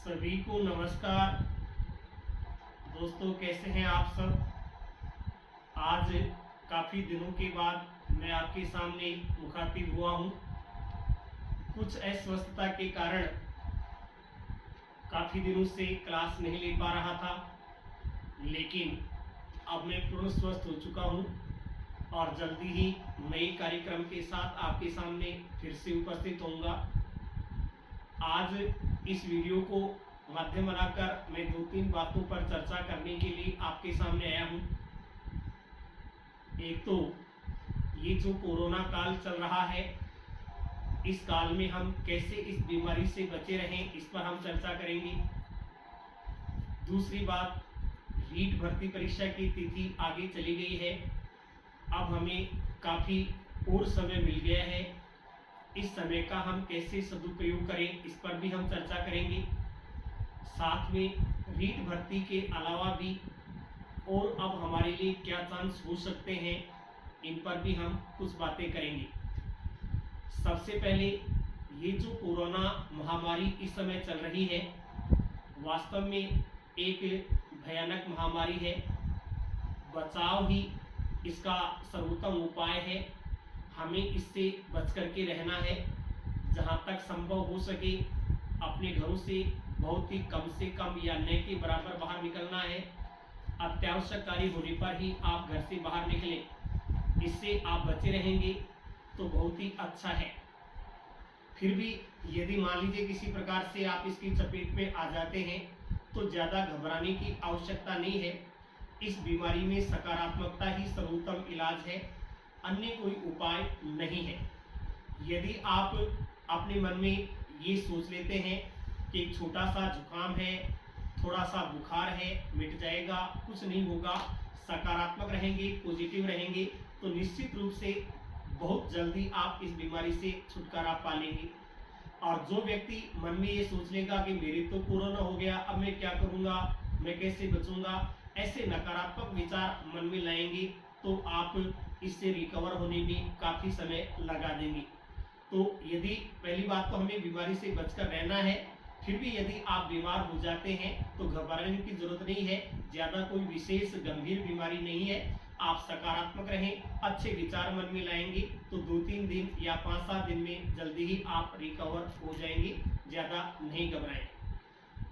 सभी को नमस्कार। दोस्तों, कैसे हैं आप सब। आज काफ़ी दिनों के बाद मैं आपके सामने मुखातिब हुआ हूं। कुछ अस्वस्थता के कारण काफ़ी दिनों से क्लास नहीं ले पा रहा था, लेकिन अब मैं पूर्ण स्वस्थ हो चुका हूं और जल्दी ही नए कार्यक्रम के साथ आपके सामने फिर से उपस्थित होऊंगा। आज इस वीडियो को माध्यम बनाकर मैं 2-3 बातों पर चर्चा करने के लिए आपके सामने आया हूं। एक तो ये जो कोरोना काल चल रहा है, इस काल में हम कैसे इस बीमारी से बचे रहें, इस पर हम चर्चा करेंगे। दूसरी बात, रीट भर्ती परीक्षा की तिथि आगे चली गई है। अब हमें काफ़ी और समय मिल गया है। इस समय का हम कैसे सदुपयोग करें, इस पर भी हम चर्चा करेंगे। साथ में रीट भर्ती के अलावा भी और अब हमारे लिए क्या चांस हो सकते हैं, इन पर भी हम कुछ बातें करेंगे। सबसे पहले, ये जो कोरोना महामारी इस समय चल रही है, वास्तव में एक भयानक महामारी है। बचाव ही इसका सर्वोत्तम उपाय है। हमें इससे बच करके रहना है। जहाँ तक संभव हो सके अपने घरों से बहुत ही कम से कम या न के बराबर बाहर निकलना है। अत्यावश्यक कार्य होने पर ही आप घर से बाहर निकलें। इससे आप बचे रहेंगे तो बहुत ही अच्छा है। फिर भी यदि मान लीजिए किसी प्रकार से आप इसकी चपेट में आ जाते हैं तो ज़्यादा घबराने की आवश्यकता नहीं है। इस बीमारी में सकारात्मकता ही सर्वोत्तम इलाज है, अन्य कोई उपाय नहीं है। यदि आप अपने मन में ये सोच लेते हैं कि एक छोटा सा जुकाम है, थोड़ा सा बुखार है, मिट जाएगा, कुछ नहीं होगा, सकारात्मक रहेंगे, पॉजिटिव रहेंगे, तो निश्चित रूप से बहुत जल्दी आप इस बीमारी से छुटकारा पा लेंगे। और जो व्यक्ति मन में ये सोच लेगा कि मेरे तो कोरोना हो गया, अब मैं क्या करूँगा, मैं कैसे बचूंगा, ऐसे नकारात्मक विचार मन में लाएंगे तो आप इससे रिकवर होने में काफ़ी समय लगा देंगे। तो यदि पहली बात तो हमें बीमारी से बचकर रहना है। फिर भी यदि आप बीमार हो जाते हैं तो घबराने की जरूरत नहीं है। ज़्यादा कोई विशेष गंभीर बीमारी नहीं है। आप सकारात्मक रहें, अच्छे विचार मन में लाएंगे तो 2-3 दिन या 5-7 दिन में जल्दी ही आप रिकवर हो जाएंगे। ज़्यादा नहीं घबराएं।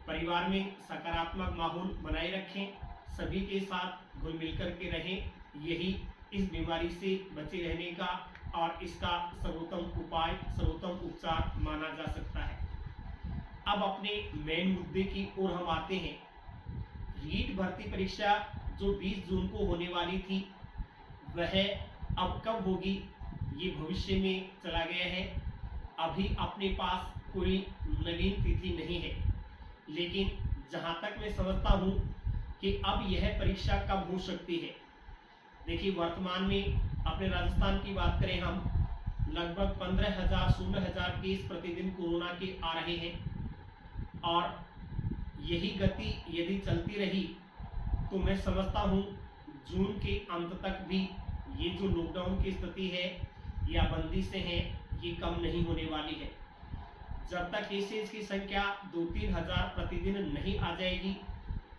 परिवार में सकारात्मक माहौल बनाए रखें, सभी के साथ घुल मिल कर के रहें। यही इस बीमारी से बचे रहने का और इसका सर्वोत्तम उपाय, सर्वोत्तम उपचार माना जा सकता है। अब अपने मेन मुद्दे की ओर हम आते हैं। रीट भर्ती परीक्षा जो 20 जून को होने वाली थी, वह अब कब होगी ये भविष्य में चला गया है। अभी अपने पास कोई नवीन तिथि नहीं है, लेकिन जहाँ तक मैं समझता हूँ कि अब यह परीक्षा कब हो सकती है। देखिए, वर्तमान में अपने राजस्थान की बात करें हम, लगभग 15,000-16,000 केस प्रतिदिन कोरोना के आ रहे हैं और यही गति यदि चलती रही तो मैं समझता हूँ जून के अंत तक भी ये जो लॉकडाउन की स्थिति है या बंदी से है, ये कम नहीं होने वाली है। जब तक केसेज की संख्या 2-3 हज़ार प्रतिदिन नहीं आ जाएगी,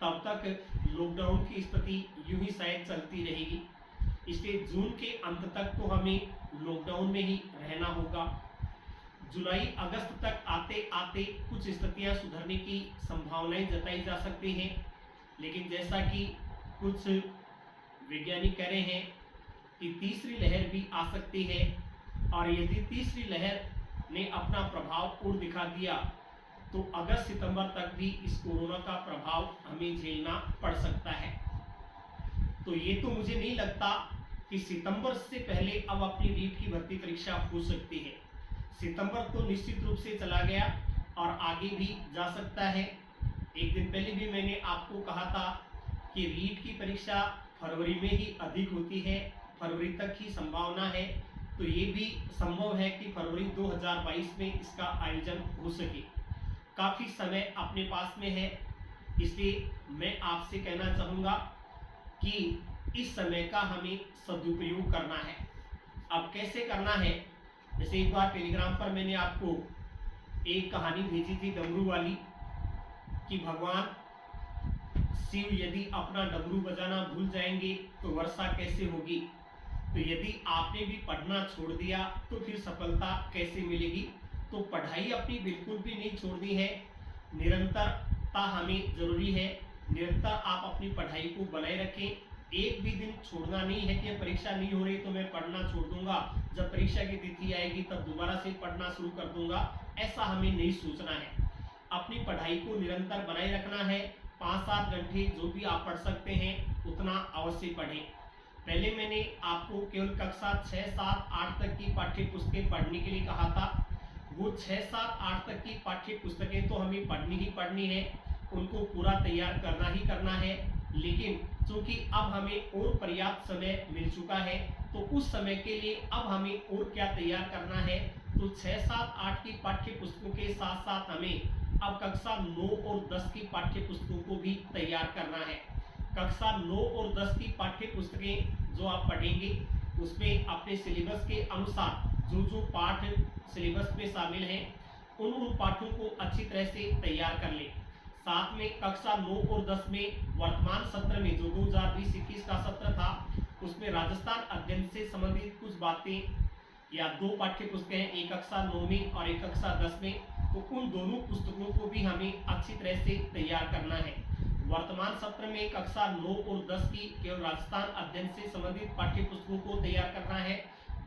तब तक लॉकडाउन की स्थिति यूं ही शायद चलती रहेगी। इसलिए जून के अंत तक तो हमें लॉकडाउन में ही रहना होगा। जुलाई अगस्त तक आते आते कुछ स्थितियां सुधरने की संभावनाएं जताई जा सकती हैं, लेकिन जैसा कि कुछ वैज्ञानिक कह रहे हैं कि तीसरी लहर भी आ सकती है और यदि तीसरी लहर ने अपना प्रभाव और दिखा दिया तो अगस्त सितंबर तक भी इस कोरोना का प्रभाव हमें झेलना पड़ सकता है। तो ये तो मुझे नहीं लगता कि सितंबर से पहले अब अपनी रीट की भर्ती परीक्षा हो सकती है। सितंबर तो निश्चित रूप से चला गया और आगे भी जा सकता है। एक दिन पहले भी मैंने आपको कहा था कि रीट की परीक्षा फरवरी में ही अधिक होती है, फरवरी तक ही संभावना है। तो ये भी संभव है कि फरवरी 2022 में इसका आयोजन हो सके। काफ़ी समय अपने पास में है, इसलिए मैं आपसे कहना चाहूँगा कि इस समय का हमें सदुपयोग करना है। अब कैसे करना है, जैसे एक बार टेलीग्राम पर मैंने आपको एक कहानी भेजी थी डमरू वाली। कि भगवान शिव यदि अपना डमरू बजाना भूल जाएंगे तो वर्षा कैसे होगी। तो यदि आपने भी पढ़ना छोड़ दिया तो फिर सफलता कैसे मिलेगी। तो पढ़ाई अपनी बिल्कुल भी नहीं छोड़नी है, निरंतरता हमें जरूरी है। निरंतर आप अपनी पढ़ाई को बनाए रखें। एक भी दिन छोड़ना नहीं है कि परीक्षा नहीं हो रही तो मैं पढ़ना छोड़ दूंगा, जब परीक्षा की तिथि आएगी तब दोबारा से पढ़ना शुरू कर दूंगा, ऐसा हमें नहीं सोचना है। अपनी पढ़ाई को निरंतर बनाए रखना है। 5-7 घंटे जो भी आप पढ़ सकते हैं उतना अवश्य पढ़ें। पहले मैंने आपको केवल कक्षा 6, 7, 8 तक की पाठ्य पुस्तकें पढ़ने के लिए कहा था। वो 6, 7, 8 तक की पाठ्य पुस्तकें तो हमें पढ़नी ही पढ़नी है, उनको पूरा तैयार करना ही करना है। लेकिन चूंकि अब हमें और पर्याप्त समय मिल चुका है तो उस समय के लिए अब हमें और क्या तैयार करना है। तो 6, 7, 8 की पाठ्य पुस्तकों के साथ साथ हमें अब कक्षा 9 और 10 की पाठ्य पुस्तकों को भी तैयार करना है। कक्षा 9 और 10 की पाठ्य पुस्तकें जो आप पढ़ेंगे उसमें अपने सिलेबस के अनुसार जो पाठ सिलेबस में शामिल हैं उन पाठों को अच्छी तरह से तैयार कर लें। साथ में कक्षा 9 और 10 में वर्तमान सत्र में जो 2020-21 का सत्र था उसमें राजस्थान अध्ययन से संबंधित कुछ बातें या 2 पाठ्य पुस्तकें हैं, एक कक्षा 9 में और एक कक्षा 10 में, तो उन दोनों पुस्तकों को भी हमें अच्छी तरह से तैयार करना है। वर्तमान सत्र में कक्षा 9 और 10 की केवल राजस्थान अध्ययन से संबंधित पाठ्य पुस्तकों को तैयार करना है।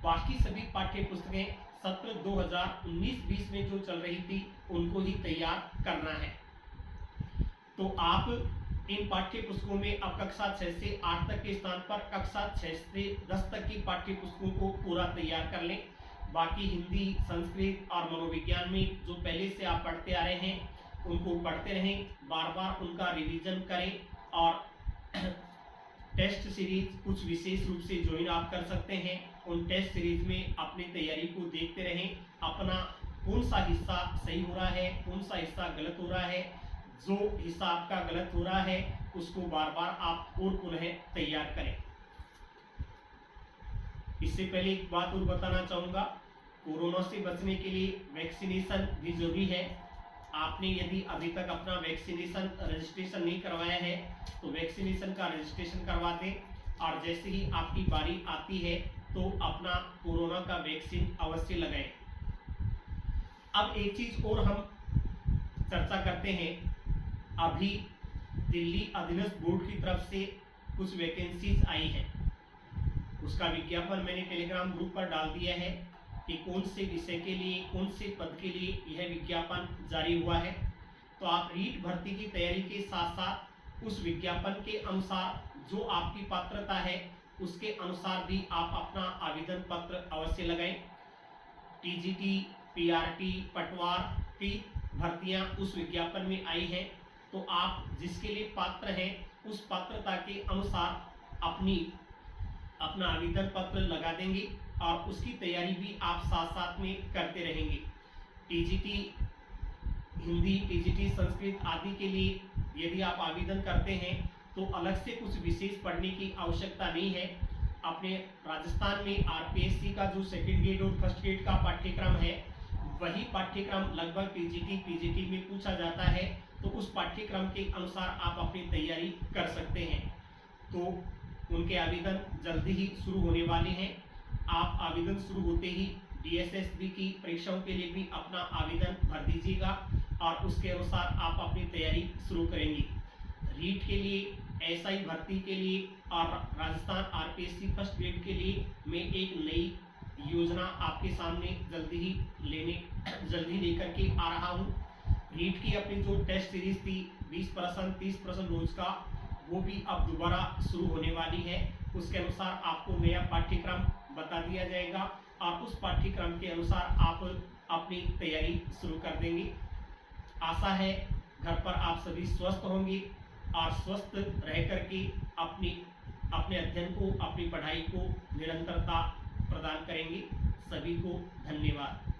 बाकी सभी पाठ्य पुस्तकें सत्र 2019-20 में जो चल रही थी उनको ही तैयार करना है। तो आप इन पाठ्य पुस्तकों में अब कक्षा 6 से 8 तक के स्थान पर कक्षा 6 से 10 तक की पाठ्य पुस्तकों को पूरा तैयार कर लें। बाकी हिंदी, संस्कृत और मनोविज्ञान में जो पहले से आप पढ़ते आ रहे हैं उनको पढ़ते रहें, बार बार उनका रिवीजन करें और टेस्ट सीरीज कुछ विशेष रूप से ज्वाइन आप कर सकते हैं। उन टेस्ट सीरीज में अपनी तैयारी को देखते रहें, अपना कौन सा हिस्सा सही हो रहा है, कौन सा हिस्सा गलत हो रहा है। जो हिस्सा आपका गलत हो रहा है उसको बार बार आप और पुनः तैयार करें। इससे पहले एक बात और बताना चाहूँगा, कोरोना से बचने के लिए वैक्सीनेशन भी जरूरी है। आपने यदि अभी तक अपना वैक्सीनेशन रजिस्ट्रेशन नहीं करवाया है तो वैक्सीनेशन का रजिस्ट्रेशन करवा दें और जैसे ही आपकी बारी आती है तो अपना कोरोना का वैक्सीन अवश्य लगाएं। अब एक चीज और हम चर्चा करते हैं। अभी दिल्ली अधीनस्थ बोर्ड की तरफ से कुछ वैकेंसीज आई हैं, उसका विज्ञापन मैंने टेलीग्राम ग्रुप पर डाल दिया है कि कौन से विषय के लिए, कौन से पद के लिए यह विज्ञापन जारी हुआ है। तो आप रीट भर्ती की तैयारी के साथ साथ उस विज्ञापन के अनुसार जो आपकी पात्रता है उसके अनुसार भी आप अपना आवेदन पत्र अवश्य लगाएं। टीजीटी, पीआरटी, पटवार की भर्तियां उस विज्ञापन में आई हैं, तो आप जिसके लिए पात्र हैं उस पात्रता के अनुसार अपना आवेदन पत्र लगा देंगे और उसकी तैयारी भी आप साथ साथ में करते रहेंगे। टीजीटी हिंदी, टीजीटी संस्कृत आदि के लिए यदि आप आवेदन करते हैं तो अलग से कुछ विशेष पढ़ने की आवश्यकता नहीं है। अपने राजस्थान में आरपीएससी का जो सेकंड ग्रेड और फर्स्ट ग्रेड का पाठ्यक्रम है वही पाठ्यक्रम लगभग टीजीटी, पीजीटी में पूछा जाता है, तो उस पाठ्यक्रम के अनुसार आप अपनी तैयारी कर सकते हैं। तो उनके आवेदन जल्दी ही शुरू होने वाले हैं। आप आवेदन शुरू होते ही डीएसएसबी की परीक्षाओं के लिए भी अपना आवेदन भर दीजिएगा और उसके अनुसार आप अपनी तैयारी शुरू करेंगे। रीट के लिए, एसआई भर्ती के लिए और राजस्थान आरपीएससी फर्स्ट ग्रेड के लिए मैं एक नई योजना आपके सामने जल्दी लेकर के आ रहा हूँ। रीट की अपनी जो टेस्ट सीरीज थी 20%, 30% रोज का, वो भी अब दोबारा शुरू होने वाली है। उसके अनुसार आपको नया पाठ्यक्रम बता दिया जाएगा और उस पाठ्यक्रम के अनुसार आप अपनी तैयारी शुरू कर देंगे। आशा है घर पर आप सभी स्वस्थ होंगे और स्वस्थ रह करके अपने अध्ययन को, अपनी पढ़ाई को निरंतरता प्रदान करेंगे। सभी को धन्यवाद।